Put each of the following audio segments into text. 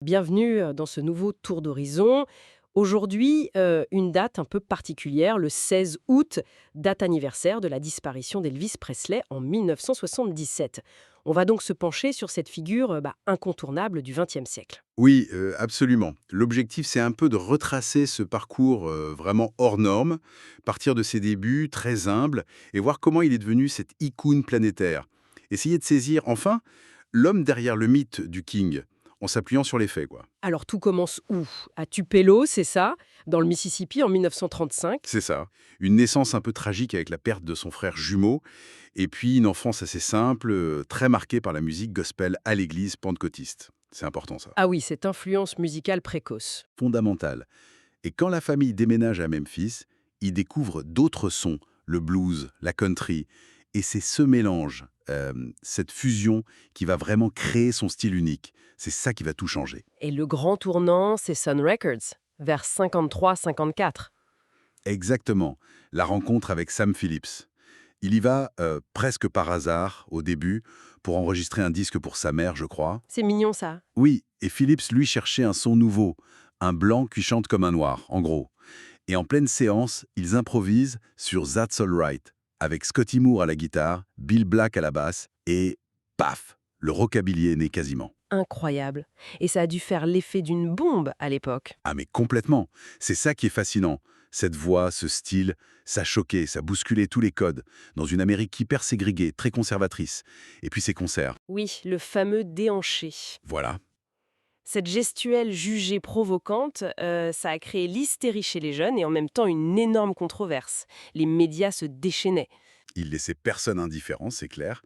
Bienvenue dans ce nouveau tour d'horizon. Aujourd'hui, une date un peu particulière, le 16 août, date anniversaire de la disparition d'Elvis Presley en 1977. On va donc se pencher sur cette figure incontournable du XXe siècle. Oui, absolument. L'objectif, c'est un peu de retracer ce parcours vraiment hors norme, partir de ses débuts très humbles et voir comment il est devenu cette icône planétaire. Essayer de saisir, enfin, l'homme derrière le mythe du King, en s'appuyant sur les faits, quoi. Alors tout commence où? À Tupelo, c'est ça, dans le Mississippi en 1935. C'est ça. Une naissance un peu tragique avec la perte de son frère jumeau, et puis une enfance assez simple, très marquée par la musique gospel à l'église pentecôtiste. C'est important, ça. Ah oui, cette influence musicale précoce. Fondamental. Et quand la famille déménage à Memphis, ils découvrent d'autres sons, le blues, la country. Et c'est ce mélange, cette fusion, qui va vraiment créer son style unique. C'est ça qui va tout changer. Et le grand tournant, c'est Sun Records, vers 53-54. Exactement. La rencontre avec Sam Phillips. Il y va presque par hasard, au début, pour enregistrer un disque pour sa mère, je crois. C'est mignon ça. Oui, et Phillips, lui, cherchait un son nouveau. Un blanc qui chante comme un noir, en gros. Et en pleine séance, ils improvisent sur That's All Right, avec Scotty Moore à la guitare, Bill Black à la basse, et paf, le rockabilly est né quasiment. Incroyable. Et ça a dû faire l'effet d'une bombe à l'époque. Ah mais complètement, c'est ça qui est fascinant. Cette voix, ce style, ça choquait, ça bousculait tous les codes, dans une Amérique hyper ségrégée, très conservatrice. Et puis ces concerts, Oui, le fameux déhanché. voilà. Cette gestuelle jugée provocante, ça a créé l'hystérie chez les jeunes et en même temps une énorme controverse. Les médias se déchaînaient. Il laissait personne indifférent, c'est clair.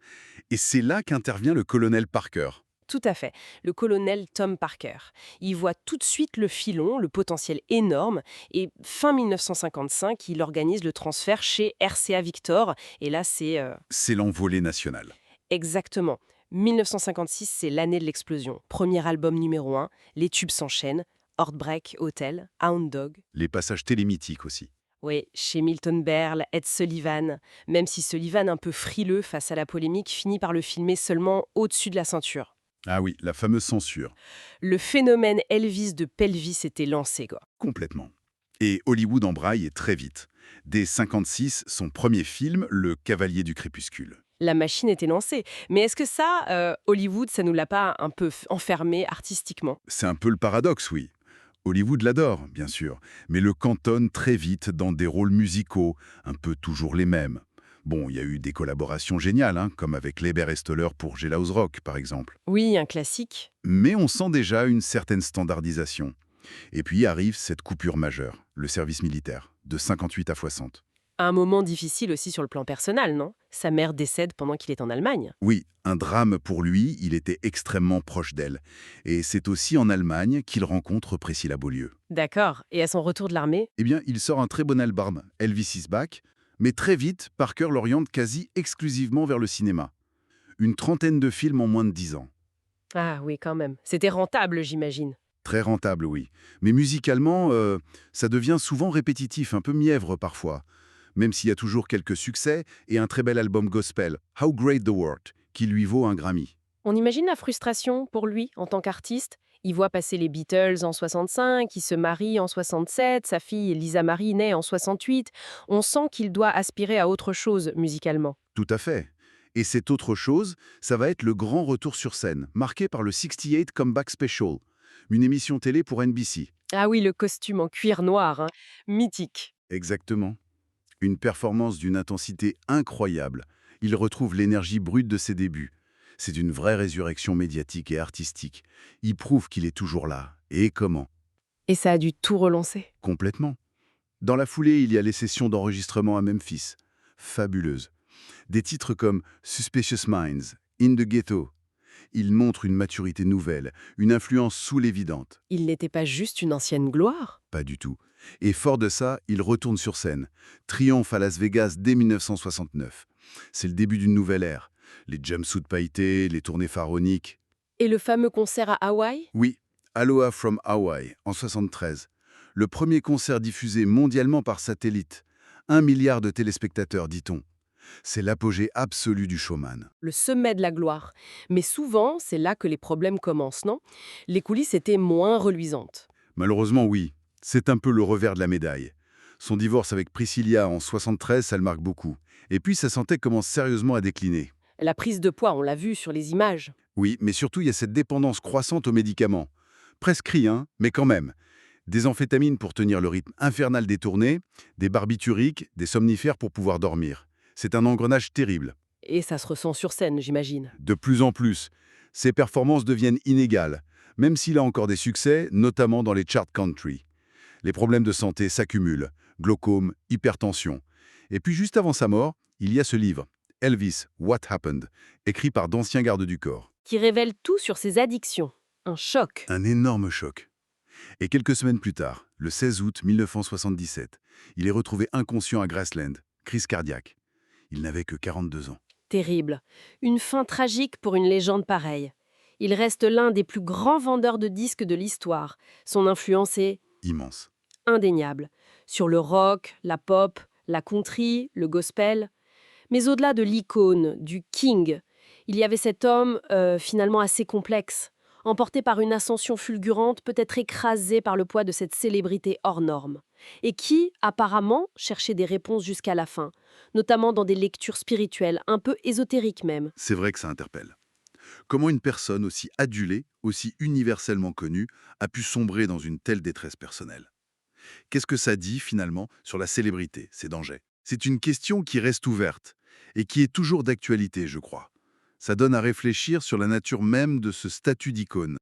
Et c'est là qu'intervient le colonel Parker. Tout à fait. Le colonel Tom Parker. Il voit tout de suite le filon, le potentiel énorme, et fin 1955, il organise le transfert chez RCA Victor. Et là, c'est C'est l'envolée nationale. exactement. 1956, c'est l'année de l'explosion. Premier album numéro 1, les tubes s'enchaînent. Heartbreak Hotel, Hound Dog. Les passages télémythiques aussi. Oui, chez Milton Berle, Ed Sullivan. Même si Sullivan, un peu frileux face à la polémique, finit par le filmer seulement au-dessus de la ceinture. Ah oui, la fameuse censure. Le phénomène Elvis de Pelvis était lancé, quoi. Complètement. Et Hollywood embraye et très vite. Dès 56, son premier film, Le Cavalier du Crépuscule. La machine était lancée. Mais est-ce que ça, Hollywood, ça nous l'a pas un peu enfermé artistiquement? C'est un peu le paradoxe, oui. Hollywood l'adore, bien sûr, mais le cantonne très vite dans des rôles musicaux, un peu toujours les mêmes. Bon, il y a eu des collaborations géniales, hein, comme avec Leiber et Stoller pour Jailhouse Rock, par exemple. Oui, un classique. Mais on sent déjà une certaine standardisation. Et puis arrive cette coupure majeure, le service militaire, de 58 à 60. Un moment difficile aussi sur le plan personnel, non? Sa mère décède pendant qu'il est en Allemagne. Oui, un drame pour lui, il était extrêmement proche d'elle. Et c'est aussi en Allemagne qu'il rencontre Priscilla Beaulieu. D'accord. Et à son retour de l'armée? Eh bien, il sort un très bon album, Elvis is Back, mais très vite, Parker l'oriente quasi exclusivement vers le cinéma. Une trentaine de films en moins de 10 ans. Ah oui, quand même. C'était rentable, j'imagine. Très rentable, oui. Mais musicalement, ça devient souvent répétitif, un peu mièvre parfois. Même s'il y a toujours quelques succès et un très bel album gospel, How Great the World, qui lui vaut un Grammy. On imagine la frustration pour lui en tant qu'artiste. Il voit passer les Beatles en 65, il se marie en 67, sa fille Lisa Marie naît en 68. On sent qu'il doit aspirer à autre chose musicalement. Tout à fait. Et cette autre chose, ça va être le grand retour sur scène, marqué par le 68 Comeback Special, une émission télé pour NBC. Ah oui, le costume en cuir noir, hein. Mythique. Exactement. Une performance d'une intensité incroyable. Il retrouve l'énergie brute de ses débuts. C'est une vraie résurrection médiatique et artistique. Il prouve qu'il est toujours là. Et comment? Et ça a dû tout relancer. Complètement. Dans la foulée, il y a les sessions d'enregistrement à Memphis. Fabuleuses. Des titres comme Suspicious Minds, In the Ghetto. Il montre une maturité nouvelle, une influence sous l'évidente. Il n'était pas juste une ancienne gloire. Pas du tout. Et fort de ça, il retourne sur scène. Triomphe à Las Vegas dès 1969. C'est le début d'une nouvelle ère. Les jumpsuits pailletés, les tournées pharaoniques. Et le fameux concert à Hawaï? Oui, Aloha from Hawaii, en 73. Le premier concert diffusé mondialement par satellite. 1 milliard de téléspectateurs, dit-on. C'est l'apogée absolue du showman. Le sommet de la gloire. Mais souvent, c'est là que les problèmes commencent, non? Les coulisses étaient moins reluisantes. Malheureusement, oui. C'est un peu le revers de la médaille. Son divorce avec Priscilla en 73, ça le marque beaucoup. Et puis sa santé commence sérieusement à décliner. La prise de poids, on l'a vu sur les images. Oui, mais surtout, il y a cette dépendance croissante aux médicaments. Prescrit, hein, mais quand même. Des amphétamines pour tenir le rythme infernal des tournées, des barbituriques, des somnifères pour pouvoir dormir. C'est un engrenage terrible. Et ça se ressent sur scène, j'imagine. De plus en plus, ses performances deviennent inégales, même s'il a encore des succès, notamment dans les charts country. Les problèmes de santé s'accumulent, glaucome, hypertension. Et puis juste avant sa mort, il y a ce livre, Elvis, What Happened, écrit par d'anciens gardes du corps. Qui révèle tout sur ses addictions. Un choc. Un énorme choc. Et quelques semaines plus tard, le 16 août 1977, il est retrouvé inconscient à Graceland, crise cardiaque. Il n'avait que 42 ans. Terrible. Une fin tragique pour une légende pareille. Il reste l'un des plus grands vendeurs de disques de l'histoire. Son influence est Immense. indéniable. Sur le rock, la pop, la country, le gospel. Mais au-delà de l'icône, du king, il y avait cet homme finalement assez complexe, emporté par une ascension fulgurante, peut-être écrasé par le poids de cette célébrité hors norme, et qui, apparemment, cherchait des réponses jusqu'à la fin, notamment dans des lectures spirituelles, un peu ésotériques même. C'est vrai que ça interpelle. Comment une personne aussi adulée, aussi universellement connue, a pu sombrer dans une telle détresse personnelle? Qu'est-ce que ça dit, finalement, sur la célébrité, ses dangers? C'est une question qui reste ouverte et qui est toujours d'actualité, je crois. Ça donne à réfléchir sur la nature même de ce statut d'icône.